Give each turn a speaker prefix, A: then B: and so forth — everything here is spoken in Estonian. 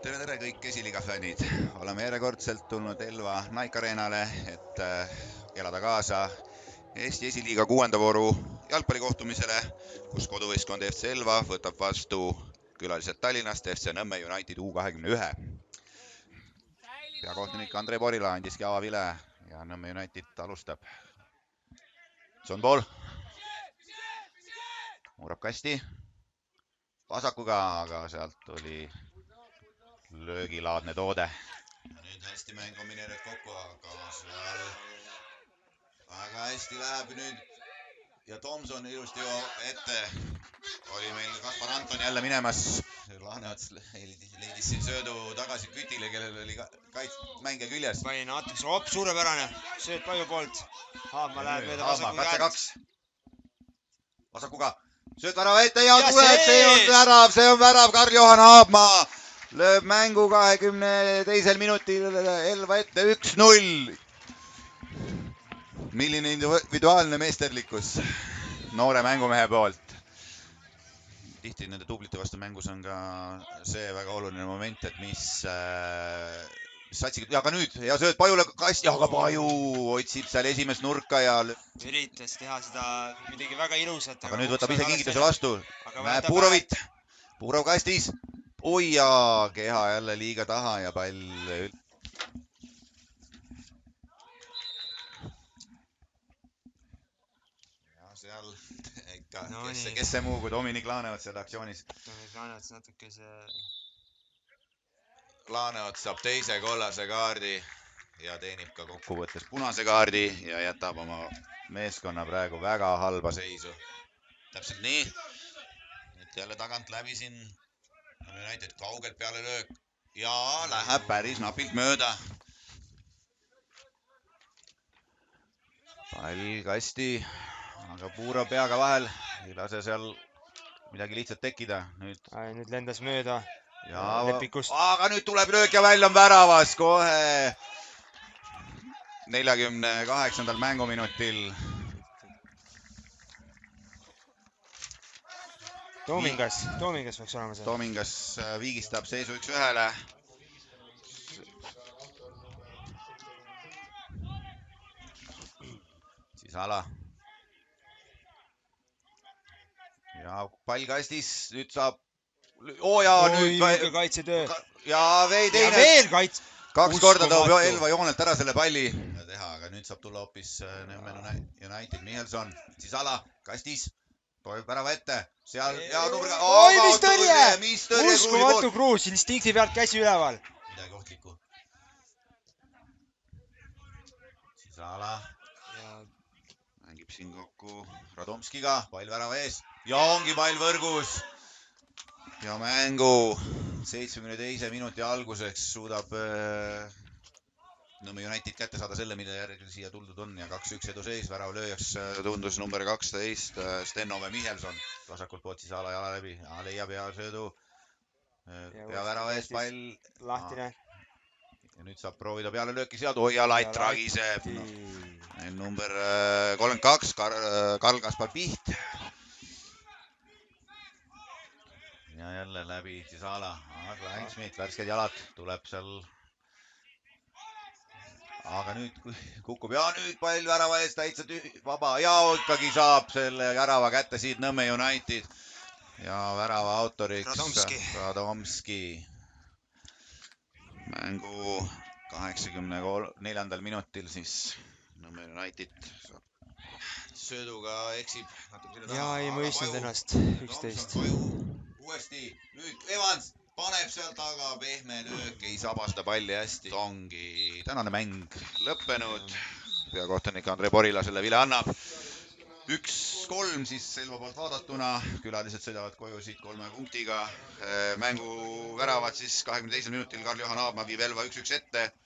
A: Tere kõik Esiliiga fännid! Oleme järjekordselt tulnud Elva Nike Arenale, et elada kaasa Eesti Esiliiga 6. vooru jalgpallikohtumisele, kus koduvõistkond FC Elva võtab vastu külalised Tallinnast FC Nõmme United U21. Peakohtunik Andrei Borila andiski avavile ja Nõmme United alustab. John Paul murab kasti vasakuga, aga sealt oli löögilaadne toode. Nüüd hästi mäng kombineerib kokku, aga seal väga hästi läheb nüüd ja Tomson ilusti ette. Oli meil Kaspar Anton jälle minemas. Laaneots leidis siin söödu tagasi Kütile, kellel oli mängija küljes.
B: Pain natukese suurepärane sööd Paiu poolt. Haabma läheb mööda
A: vasakuga
B: katse
A: kaks. Vasakuga sööd värava ette ja tuleb, see on värav, Karl-Johan Haabmaa lööb mängu 22. minutil Elva ette 1-0. Milline individuaalne meisterlikkus noore mängumehe poolt. Tihti nende tublite vastu mängus on ka see väga oluline moment, et mis satsiga, ja ka nüüd, ja sööd Paiule kasti, aga Paju otsib seal esimest nurka ja
B: üritas teha seda midagi väga ilusat.
A: Aga nüüd võtab ise kingituse vastu. Näeb Puurovit. Puurov kastis. Oi ja keha jälle liiga taha ja pall ja seal ikka, kes see muu kui Dominik Laaneots seal aktsioonis.
B: Dominik Laaneots natuke see...
A: Laaneots saab teise kollase kaardi ja teenib ka kokkuvõttes punase kaardi ja jätab oma meeskonna praegu väga halba seisu. Täpselt nii. Nüüd jälle tagant läbi siin United kaugelt peale löök ja läheb päris napilt mööda. Pall kasti, aga Puurov peaga vahel, ei lase seal midagi lihtsalt tekkida.
B: Nüüd lendas mööda
A: lepikust. Aga nüüd tuleb löök ja välja on väravas kohe 48. mänguminutil.
B: Toomingas võiks olema see.
A: Toomingas viigistab seisu 1-1. Siis ala. Ja pall kastis, nüüd saab...
B: nüüd kaitsetöö.
A: Ja teine.
B: Veel kaits.
A: Kaks korda toob Elva joonelt ära selle palli. Aga nüüd saab tulla hoopis Nõmme United. Michelson, siis ala, kastis. Toib värava ette, seal ja numbriga...
B: Oi, mis tõrje! Uskumatu Kruus, instinkti pealt käsi üleval.
A: Midagi ohtlikku. Siis ala. Mängib siin kokku Radomskiga, pall värava ees. Ja ongi pall võrgus. Ja mängu 72. minuti alguseks suudab Nõmme United kätte saada selle, mille järgi siia tuldud on ja 2-1 eduseis. Väravlööjaks tundus number 12 Stenove Michelson. Vasakult poolt siis ala jala läbi. Leiab ja söödu. Pea värava ees pall.
B: Lahtine.
A: Ja nüüd saab proovida peale lööki sealt. Oi ja Lait ragiseb. Number 32 Karl Kaspar Piht. Ja jälle läbi siis ala. Klainsmith, värsked jalad. Tuleb seal... Aga nüüd kukub ja nüüd pall värava eest täitsa vaba ja ikkagi saab selle värava kätte siit Nõmme United ja värava autoriks Radomski. Mängu 84. minutil siis Nõmme United sööduga eksib.
B: Ja ei mõistnud ennast 11.
A: Uuesti, nüüd Evans paneb seal taga, pehme löök, ei sabasta palli hästi. Ongi tänane mäng lõppenud. Peakohtunik Andrei Borila selle vile annab. 1-3 siis Elva poolt vaadatuna. Külalised sõidavad koju siit 3 punktiga. Mängu väravad siis 22. minutil Karl-Johan Haabmaa viib Elva 1-1 ette.